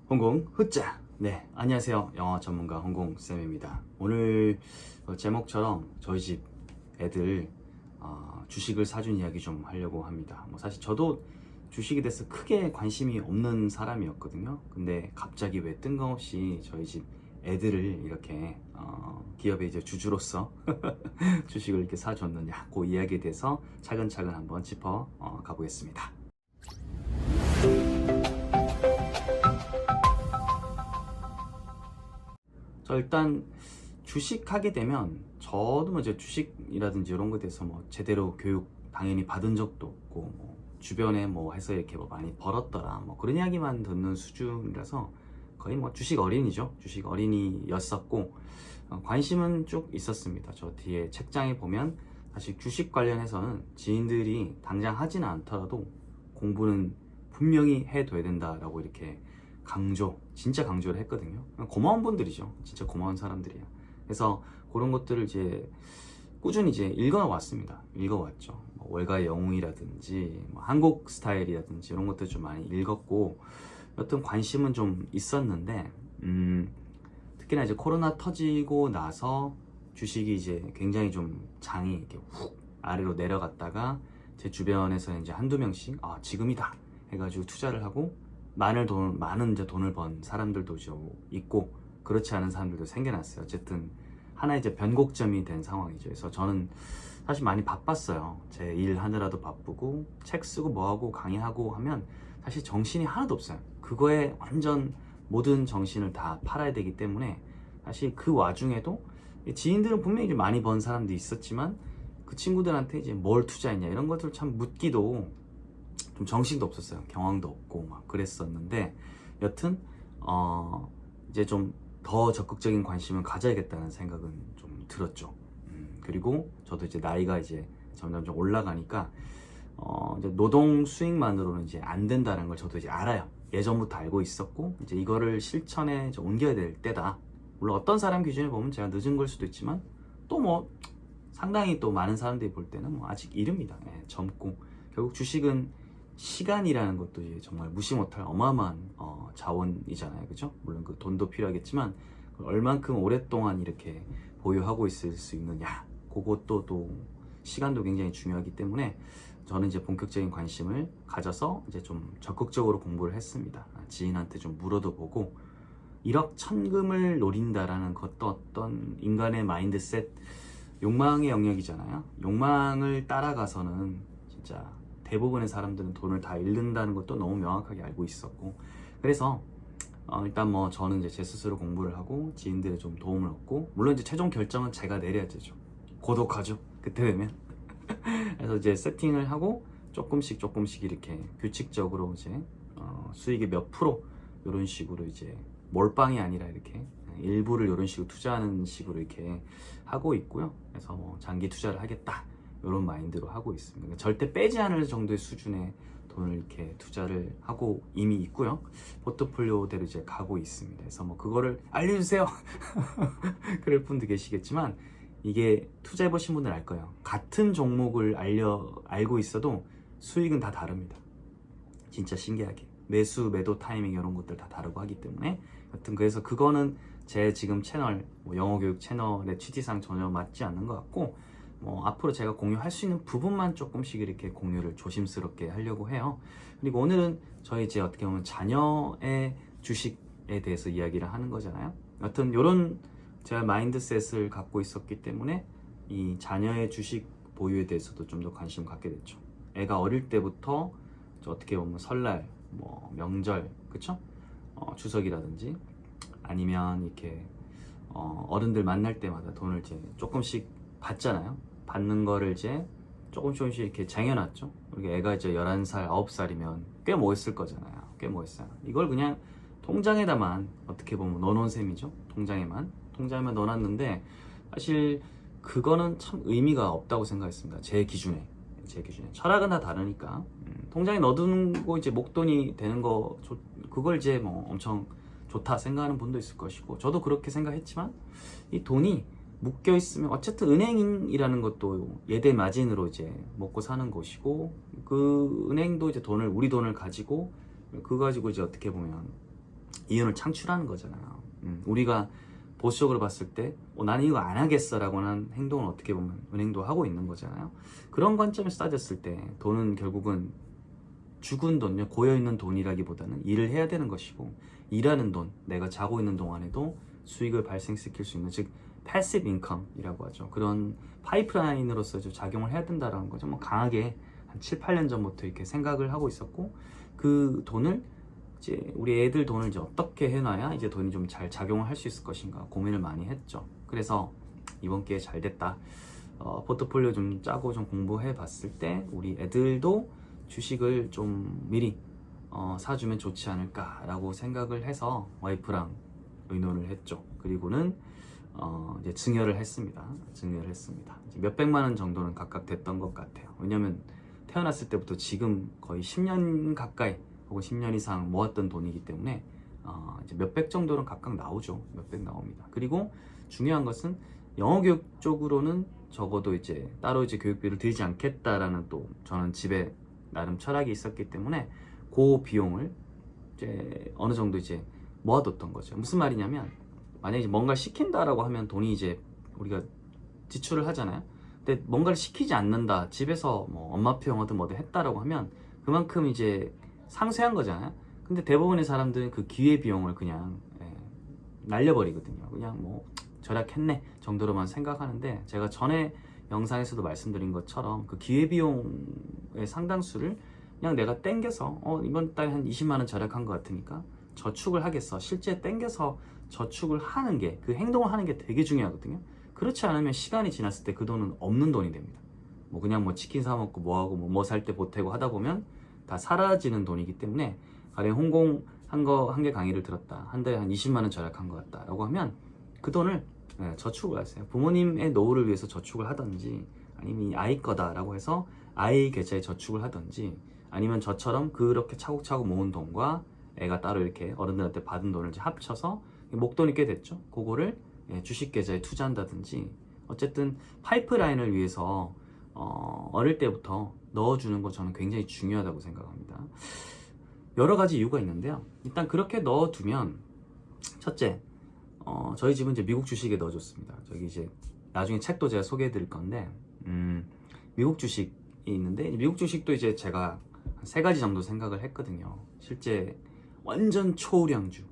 홍콩 후짜. 네, 안녕하세요. 영어 전문가 홍콩쌤입니다. 오늘 제목처럼 저희 집 애들 주식을 사준 이야기 좀 하려고 합니다. 사실 저도 주식에 대해서 크게 관심이 없는 사람이었거든요. 근데 갑자기 왜 뜬금없이 저희 집 애들을 이렇게 기업의 이제 주주로서 주식을 이렇게 사줬느냐, 그 이야기에 대해서 차근차근 한번 짚어 가보겠습니다. 일단 주식하게 되면 저도 이제 주식이라든지 이런 거에 대해서 제대로 교육 당연히 받은 적도 없고 주변에 해서 이렇게 많이 벌었더라 그런 이야기만 듣는 수준이라서 거의 주식 어린이죠. 주식 어린이였었고 관심은 쭉 있었습니다. 저 뒤에 책장에 보면 사실 주식 관련해서는 지인들이 당장 하지는 않더라도 공부는 분명히 해둬야 된다라고 이렇게 진짜 강조를 했거든요. 고마운 분들이죠. 진짜 고마운 사람들이에요. 그래서 그런 것들을 이제 꾸준히 이제 읽어왔습니다. 읽어왔죠. 월가의 영웅이라든지 한국 스타일이라든지 이런 것들 좀 많이 읽었고 어떤 관심은 좀 있었는데 특히나 이제 코로나 터지고 나서 주식이 이제 굉장히 좀 장이 이렇게 훅 아래로 내려갔다가 제 주변에서 이제 한두 명씩 지금이다 해가지고 투자를 하고 많은 이제 돈을 번 사람들도 있고 그렇지 않은 사람들도 생겨났어요. 어쨌든 하나의 이제 변곡점이 된 상황이죠. 그래서 저는 사실 많이 바빴어요. 제 일 하느라도 바쁘고 책 쓰고 뭐하고 강의하고 하면 사실 정신이 하나도 없어요. 그거에 완전 모든 정신을 다 팔아야 되기 때문에 사실 그 와중에도 지인들은 분명히 이제 많이 번 사람도 있었지만 그 친구들한테 이제 뭘 투자했냐 이런 것들 참 묻기도 좀 정신도 없었어요. 경황도 없고 그랬었는데 여튼 이제 좀 더 적극적인 관심을 가져야겠다는 생각은 좀 들었죠. 그리고 저도 이제 나이가 이제 점점 좀 올라가니까 이제 노동 수익만으로는 이제 안 된다는 걸 저도 이제 알아요. 예전부터 알고 있었고 이제 이거를 실천에 이제 옮겨야 될 때다. 물론 어떤 사람 기준에 보면 제가 늦은 걸 수도 있지만 또 상당히 또 많은 사람들이 볼 때는 아직 이릅니다. 젊고 결국 주식은 시간이라는 것도 이제 정말 무시 못할 어마어마한 자원이잖아요. 그죠? 물론 그 돈도 필요하겠지만 얼만큼 오랫동안 이렇게 보유하고 있을 수 있느냐 그것도 또 시간도 굉장히 중요하기 때문에 저는 이제 본격적인 관심을 가져서 이제 좀 적극적으로 공부를 했습니다. 지인한테 좀 물어도 보고 1억 천금을 노린다라는 것도 어떤 인간의 마인드셋 욕망의 영역이잖아요. 욕망을 따라가서는 진짜 대부분의 사람들은 돈을 다 잃는다는 것도 너무 명확하게 알고 있었고 그래서 일단 저는 이제 제 스스로 공부를 하고 지인들의 좀 도움을 얻고 물론 이제 최종 결정은 제가 내려야 되죠. 고독하죠. 그때 되면 그래서 이제 세팅을 하고 조금씩 이렇게 규칙적으로 이제 수익의 몇 프로 이런 식으로 이제 몰빵이 아니라 이렇게 일부를 이런 식으로 투자하는 식으로 이렇게 하고 있고요. 그래서 장기 투자를 하겠다 이런 마인드로 하고 있습니다. 절대 빼지 않을 정도의 수준의 돈을 이렇게 투자를 하고 이미 있고요. 포트폴리오대로 이제 가고 있습니다. 그래서 그거를 알려주세요. 그럴 분도 계시겠지만 이게 투자해 보신 분들 알 거예요. 같은 종목을 알고 있어도 수익은 다 다릅니다. 진짜 신기하게 매수 매도 타이밍 이런 것들 다 다르고 하기 때문에 여튼 그래서 그거는 제 지금 채널 영어 교육 채널의 취지상 전혀 맞지 않는 것 같고 앞으로 제가 공유할 수 있는 부분만 조금씩 이렇게 공유를 조심스럽게 하려고 해요. 그리고 오늘은 저희 이제 어떻게 보면 자녀의 주식에 대해서 이야기를 하는 거잖아요. 여튼 요런 제가 마인드셋을 갖고 있었기 때문에 이 자녀의 주식 보유에 대해서도 좀 더 관심 갖게 됐죠. 애가 어릴 때부터 어떻게 보면 설날, 명절, 그쵸? 추석이라든지 아니면 이렇게 어른들 만날 때마다 돈을 이제 조금씩 받잖아요. 받는 거를 이제 조금씩 이렇게 쟁여놨죠. 그리고 애가 이제 11살, 9살이면 꽤 멋있을 거잖아요. 꽤 멋있어요. 이걸 그냥 통장에다만 어떻게 보면 넣어놓은 셈이죠. 통장에만 넣어놨는데 사실 그거는 참 의미가 없다고 생각했습니다. 제 기준에 철학은 다 다르니까 통장에 넣어두는 거 이제 목돈이 되는 거 그걸 이제 엄청 좋다 생각하는 분도 있을 것이고 저도 그렇게 생각했지만 이 돈이 묶여 있으면 어쨌든 은행이라는 것도 예대 마진으로 이제 먹고 사는 곳이고 그 은행도 이제 우리 돈을 가지고 그거 가지고 이제 어떻게 보면 이윤을 창출하는 거잖아요. 우리가 보수적으로 봤을 때 나는 이거 안 하겠어 라고 하는 행동을 어떻게 보면 은행도 하고 있는 거잖아요. 그런 관점에서 따졌을 때 돈은 결국은 죽은 돈, 고여있는 돈이라기보다는 일을 해야 되는 것이고, 일하는 돈, 내가 자고 있는 동안에도 수익을 발생시킬 수 있는, 즉 패시브 인컴이라고 하죠. 그런 파이프라인으로서 좀 작용을 해야 된다는 거죠. 뭐 강하게 한 7, 8년 전부터 이렇게 생각을 하고 있었고, 그 돈을 이제 우리 애들 돈을 이제 어떻게 해놔야 이제 돈이 좀 잘 작용을 할 수 있을 것인가 고민을 많이 했죠. 그래서 이번 기회에 잘 됐다. 포트폴리오 좀 짜고 좀 공부해 봤을 때 우리 애들도 주식을 좀 미리 사주면 좋지 않을까라고 생각을 해서 와이프랑 의논을 했죠. 그리고는 이제 증여를 했습니다. 이제 몇백만 원 정도는 각각 됐던 것 같아요. 왜냐면 태어났을 때부터 지금 거의 10년 가까이 혹은 10년 이상 모았던 돈이기 때문에 이제 몇백 정도는 각각 나오죠. 몇백 나옵니다. 그리고 중요한 것은 영어 교육 쪽으로는 적어도 이제 따로 이제 교육비를 들이지 않겠다라는 또 저는 집에 나름 철학이 있었기 때문에 그 비용을 이제 어느 정도 이제 모아뒀던 거죠. 무슨 말이냐면 만약에 뭔가를 시킨다라고 하면 돈이 이제 우리가 지출을 하잖아요. 근데 뭔가를 시키지 않는다, 집에서 뭐 엄마표 영어든 뭐든 했다라고 하면 그만큼 이제 상쇄한 거잖아요. 근데 대부분의 사람들은 그 기회비용을 그냥 날려버리거든요. 그냥 뭐 절약했네 정도로만 생각하는데, 제가 전에 영상에서도 말씀드린 것처럼 그 기회비용의 상당수를 그냥 내가 땡겨서 이번 달에 한 20만 원 절약한 것 같으니까 저축을 하겠어. 실제 땡겨서 저축을 하는 게, 그 행동을 하는 게 되게 중요하거든요. 그렇지 않으면 시간이 지났을 때 그 돈은 없는 돈이 됩니다. 뭐 그냥 뭐 치킨 사 먹고 뭐하고 뭐 살 때 보태고 하다 보면 다 사라지는 돈이기 때문에, 가령 홍콩 한 개 강의를 들었다, 한 달에 한 20만 원 절약한 것 같다 라고 하면 그 돈을 저축을 하세요. 부모님의 노후를 위해서 저축을 하든지, 아니면 이 아이 거다 라고 해서 아이 계좌에 저축을 하든지, 아니면 저처럼 그렇게 차곡차곡 모은 돈과 애가 따로 이렇게 어른들한테 받은 돈을 이제 합쳐서 목돈이 꽤 됐죠. 그거를 주식 계좌에 투자한다든지, 어쨌든 파이프라인을 위해서 어릴 때부터 넣어주는 거 저는 굉장히 중요하다고 생각합니다. 여러 가지 이유가 있는데요. 일단 그렇게 넣어두면, 첫째, 저희 집은 이제 미국 주식에 넣어줬습니다. 저기 이제 나중에 책도 제가 소개해 드릴 건데, 미국 주식이 있는데, 미국 주식도 이제 제가 세 가지 정도 생각을 했거든요. 실제 완전 초우량주,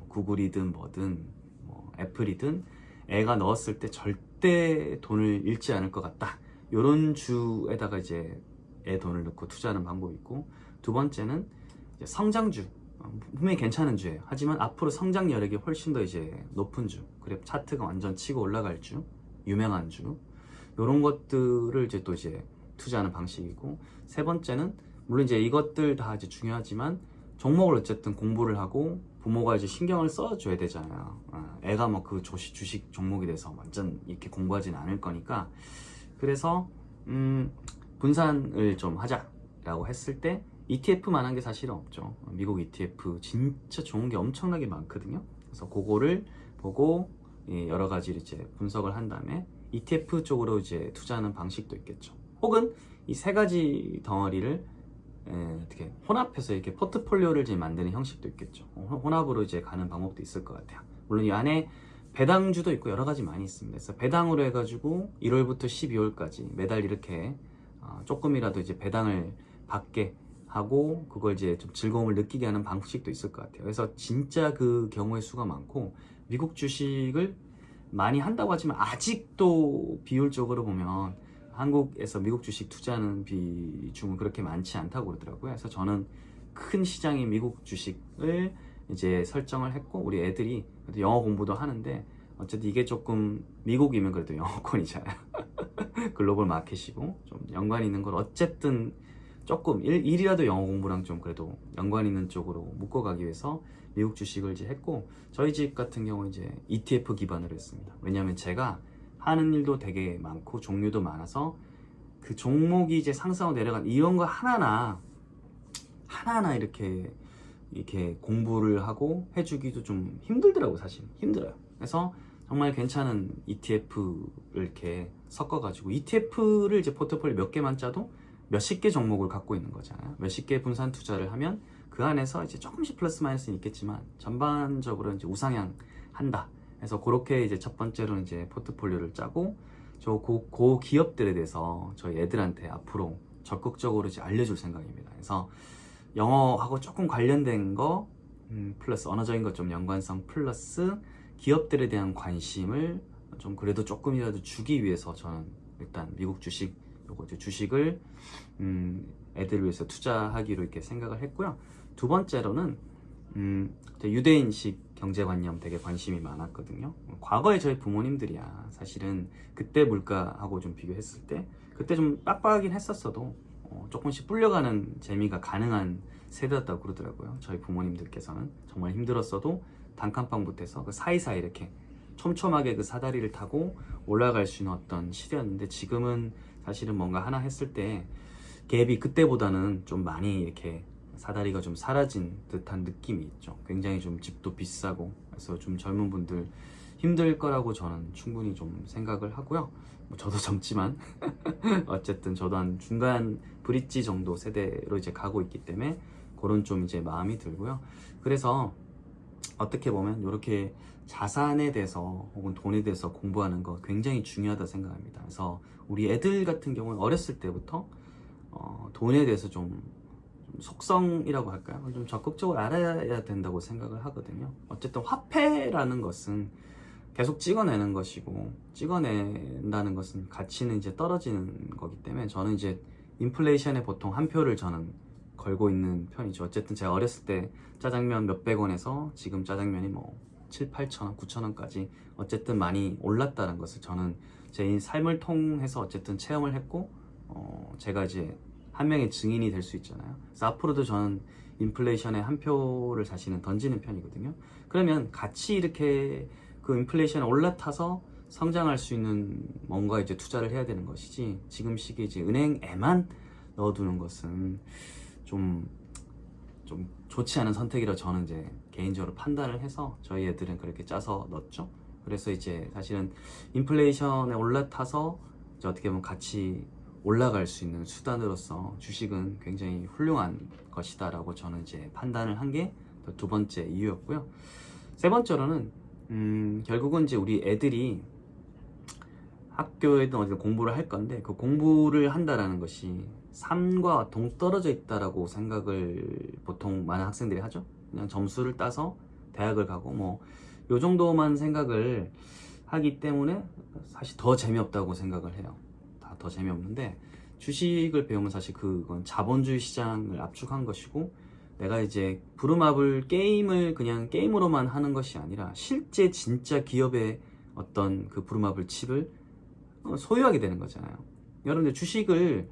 구글이든 뭐든 뭐 애플이든 애가 넣었을 때 절대 돈을 잃지 않을 것 같다, 요런 주에다가 이제 애 돈을 넣고 투자하는 방법이 있고, 두 번째는 이제 성장주, 분명히 괜찮은 주예요. 하지만 앞으로 성장 여력이 훨씬 더 이제 높은 주, 그래 차트가 완전 치고 올라갈 주, 유명한 주, 요런 것들을 이제 또 이제 투자하는 방식이고, 세 번째는 물론 이제 이것들 다 이제 중요하지만 종목을 어쨌든 공부를 하고 부모가 이제 신경을 써줘야 되잖아요. 애가 뭐 그 주식 종목에 대해서 완전 이렇게 공부하진 않을 거니까, 그래서 분산을 좀 하자라고 했을 때 ETF만 한 게 사실은 없죠. 미국 ETF 진짜 좋은 게 엄청나게 많거든요. 그래서 그거를 보고 여러 가지를 이제 분석을 한 다음에 ETF 쪽으로 이제 투자하는 방식도 있겠죠. 혹은 이 세 가지 덩어리를 어떻게 혼합해서 이렇게 포트폴리오를 이제 만드는 형식도 있겠죠. 혼합으로 이제 가는 방법도 있을 것 같아요. 물론 이 안에 배당주도 있고 여러 가지 많이 있습니다. 그래서 배당으로 해가지고 1월부터 12월까지 매달 이렇게 조금이라도 이제 배당을 받게 하고, 그걸 이제 좀 즐거움을 느끼게 하는 방식도 있을 것 같아요. 그래서 진짜 그 경우의 수가 많고, 미국 주식을 많이 한다고 하지만 아직도 비율적으로 보면 한국에서 미국 주식 투자하는 비중은 그렇게 많지 않다고 그러더라고요. 그래서 저는 큰 시장인 미국 주식을 이제 설정을 했고, 우리 애들이 영어 공부도 하는데, 어쨌든 이게 조금 미국이면 그래도 영어권이잖아요. 글로벌 마켓이고 좀 연관 있는 걸 어쨌든 조금 일이라도 영어 공부랑 좀 그래도 연관 있는 쪽으로 묶어가기 위해서 미국 주식을 이제 했고, 저희 집 같은 경우 이제 ETF 기반으로 했습니다. 왜냐하면 제가 하는 일도 되게 많고 종류도 많아서 그 종목이 이제 상승하고 내려간 이런 거 하나하나 이렇게 공부를 하고 해주기도 좀 힘들더라고. 사실 힘들어요. 그래서 정말 괜찮은 ETF를 이렇게 섞어가지고, ETF를 이제 포트폴리오 몇 개만 짜도 몇십 개 종목을 갖고 있는 거잖아요. 몇십 개 분산 투자를 하면 그 그 안에서 이제 조금씩 플러스 마이너스는 있겠지만 전반적으로 이제 우상향 한다. 그래서 그렇게 이제 첫 번째로는 이제 포트폴리오를 짜고 그 기업들에 대해서 저희 애들한테 앞으로 적극적으로 이제 알려줄 생각입니다. 그래서 영어하고 조금 관련된 거 플러스 언어적인 것 좀 연관성 플러스 기업들에 대한 관심을 좀 그래도 조금이라도 주기 위해서 저는 일단 미국 주식 요거 이제 주식을 애들을 위해서 투자하기로 이렇게 생각을 했고요. 두 번째로는 유대인식 경제관념 되게 관심이 많았거든요. 과거에 저희 부모님들이야 사실은 그때 물가하고 좀 비교했을 때 그때 좀 빡빡하긴 했었어도 조금씩 불려가는 재미가 가능한 세대였다고 그러더라고요. 저희 부모님들께서는 정말 힘들었어도 단칸방부터 해서 그 사이사이 이렇게 촘촘하게 그 사다리를 타고 올라갈 수 있는 어떤 시대였는데 지금은 사실은 뭔가 하나 했을 때 갭이 그때보다는 좀 많이 이렇게 사다리가 좀 사라진 듯한 느낌이 있죠. 굉장히 좀 집도 비싸고 그래서 좀 젊은 분들 힘들 거라고 저는 충분히 좀 생각을 하고요. 뭐 저도 젊지만 어쨌든 저도 한 중간 브릿지 정도 세대로 이제 가고 있기 때문에 그런 좀 이제 마음이 들고요. 그래서 어떻게 보면 이렇게 자산에 대해서 혹은 돈에 대해서 공부하는 거 굉장히 중요하다 생각합니다. 그래서 우리 애들 같은 경우는 어렸을 때부터 돈에 대해서 좀 속성이라고 할까요? 좀 적극적으로 알아야 된다고 생각을 하거든요. 어쨌든 화폐라는 것은 계속 찍어내는 것이고 찍어낸다는 것은 가치는 이제 떨어지는 거기 때문에 저는 이제 인플레이션에 보통 한 표를 저는 걸고 있는 편이죠. 어쨌든 제가 어렸을 때 짜장면 몇백 원에서 지금 짜장면이 뭐 7, 8천 원, 9천 원까지 어쨌든 많이 올랐다는 것을 저는 제 삶을 통해서 어쨌든 체험을 했고 제가 이제 한 명의 증인이 될 수 있잖아요. 그래서 앞으로도 저는 인플레이션에 한 표를 사실은 던지는 편이거든요. 그러면 같이 이렇게 그 인플레이션에 올라타서 성장할 수 있는 뭔가 이제 투자를 해야 되는 것이지 지금 시기에 이제 은행에만 넣어두는 것은 좀 좋지 않은 선택이라 저는 이제 개인적으로 판단을 해서 저희 애들은 그렇게 짜서 넣었죠. 그래서 이제 사실은 인플레이션에 올라타서 이제 어떻게 보면 같이 올라갈 수 있는 수단으로서 주식은 굉장히 훌륭한 것이다 라고 저는 이제 판단을 한 게 두 번째 이유였고요. 세 번째로는 결국은 이제 우리 애들이 학교에든 어디 공부를 할 건데 그 공부를 한다라는 것이 삶과 동떨어져 있다라고 생각을 보통 많은 학생들이 하죠. 그냥 점수를 따서 대학을 가고 뭐 요 정도만 생각을 하기 때문에 사실 더 재미없다고 생각을 해요. 다 더 재미없는데 주식을 배우면 사실 그건 자본주의 시장을 압축한 것이고 내가 이제 부루마블 게임을 그냥 게임으로만 하는 것이 아니라 실제 진짜 기업의 어떤 그 부루마블 칩을 소유하게 되는 거잖아요. 여러분들 주식을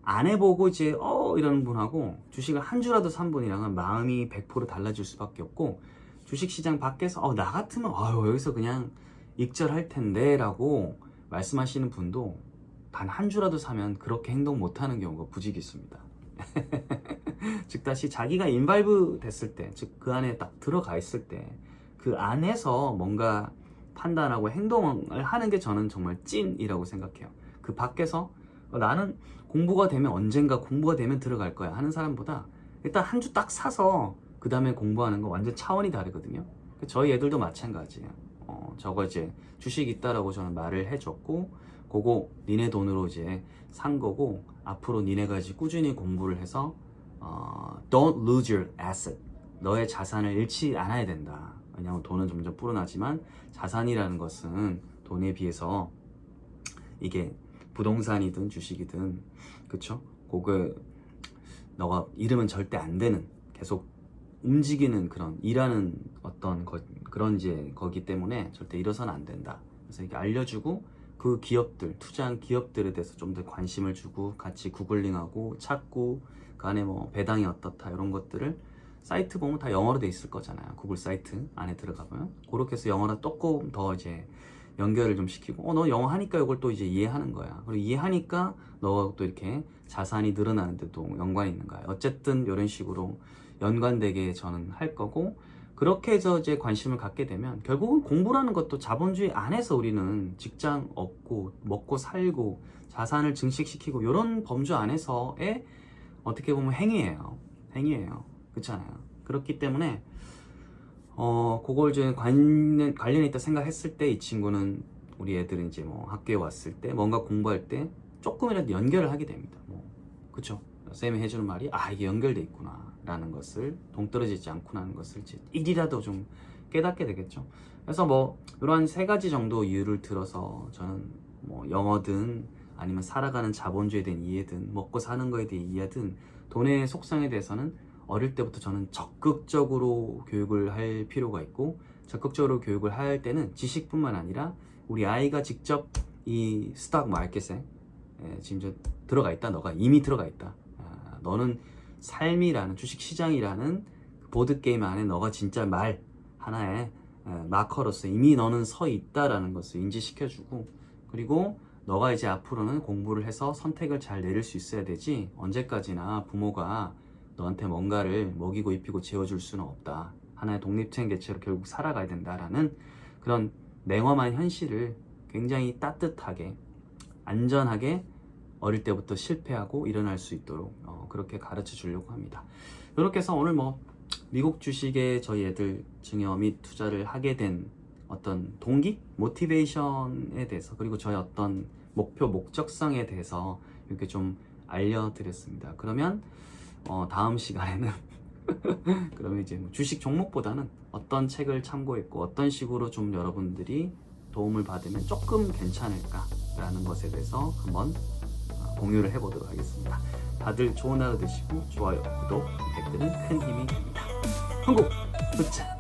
안 해보고 이제 이러는 분하고 주식을 한 주라도 산 분이랑은 마음이 100% 달라질 수밖에 없고 주식시장 밖에서 나 같으면 여기서 그냥 익절할 텐데 라고 말씀하시는 분도 단 한 주라도 사면 그렇게 행동 못하는 경우가 부지기 있습니다. 즉 다시 자기가 인발브 됐을 때, 즉 그 안에 딱 들어가 있을 때 그 안에서 뭔가 판단하고 행동을 하는 게 저는 정말 찐이라고 생각해요. 그 밖에서 나는 공부가 되면 언젠가 공부가 되면 들어갈 거야 하는 사람보다 일단 한 주 딱 사서 그 다음에 공부하는 거 완전 차원이 다르거든요. 저희 애들도 마찬가지예요. 저거 이제 주식 있다라고 저는 말을 해줬고 그거 니네 돈으로 이제 산 거고 앞으로 니네가 이제 꾸준히 공부를 해서 don't lose your asset. 너의 자산을 잃지 않아야 된다. 왜냐하면 돈은 점점 불어나지만 자산이라는 것은 돈에 비해서 이게 부동산이든 주식이든 그쵸? 그거 너가 잃으면 절대 안 되는 계속 움직이는 그런 일하는 어떤 그런 이제 거기 때문에 절대 잃어서는 안 된다. 그래서 이게 알려주고 그 기업들 투자한 기업들에 대해서 좀 더 관심을 주고 같이 구글링하고 찾고 그 안에 뭐 배당이 어떻다 이런 것들을 사이트 보면 다 영어로 돼 있을 거잖아요. 구글 사이트 안에 들어가면 그렇게 해서 영어랑 조금 더 이제 연결을 좀 시키고 너 영어 하니까 이걸 또 이제 이해하는 거야. 그리고 이해하니까 너가 또 이렇게 자산이 늘어나는데도 연관이 있는 거야. 어쨌든 이런 식으로 연관되게 저는 할 거고 그렇게 해서 이제 관심을 갖게 되면 결국은 공부라는 것도 자본주의 안에서 우리는 직장 얻고 먹고 살고 자산을 증식시키고 이런 범주 안에서의 어떻게 보면 행위예요. 그렇잖아요. 그렇기 때문에 그걸 이제 관련이 있다 생각했을 때 이 친구는 우리 애들은 이제 뭐 학교에 왔을 때 뭔가 공부할 때 조금이라도 연결을 하게 됩니다. 뭐 그쵸? 쌤이 해주는 말이 이게 연결돼 있구나 라는 것을, 동떨어지지 않구나 하는 것을 이제 일이라도 좀 깨닫게 되겠죠. 그래서 뭐 이러한 3가지 정도 이유를 들어서 저는 뭐 영어든 아니면 살아가는 자본주의에 대한 이해든 먹고 사는 거에 대한 이해든 돈의 속성에 대해서는 어릴 때부터 저는 적극적으로 교육을 할 필요가 있고, 적극적으로 교육을 할 때는 지식뿐만 아니라 우리 아이가 직접 이 스탁 마켓에 지금 저 들어가 있다. 너가 이미 들어가 있다. 너는 삶이라는 주식시장이라는 보드게임 안에 너가 진짜 말 하나의 마커로서 이미 너는 서 있다라는 것을 인지시켜주고, 그리고 너가 이제 앞으로는 공부를 해서 선택을 잘 내릴 수 있어야 되지, 언제까지나 부모가 너한테 뭔가를 먹이고 입히고 재워줄 수는 없다. 하나의 독립된 개체로 결국 살아가야 된다라는 그런 냉엄한 현실을 굉장히 따뜻하게, 안전하게 어릴 때부터 실패하고 일어날 수 있도록 그렇게 가르쳐 주려고 합니다. 이렇게 해서 오늘 뭐 미국 주식에 저희 애들 증여 및 투자를 하게 된 어떤 동기, 모티베이션에 대해서, 그리고 저의 어떤 목표, 목적성에 대해서 이렇게 좀 알려드렸습니다. 그러면 다음 시간에는 그러면 이제 뭐 주식 종목보다는 어떤 책을 참고했고 어떤 식으로 좀 여러분들이 도움을 받으면 조금 괜찮을까라는 것에 대해서 한번 공유를 해보도록 하겠습니다. 다들 좋은 하루 되시고 좋아요, 구독, 댓글은 큰 힘이 됩니다. 한국 붙자!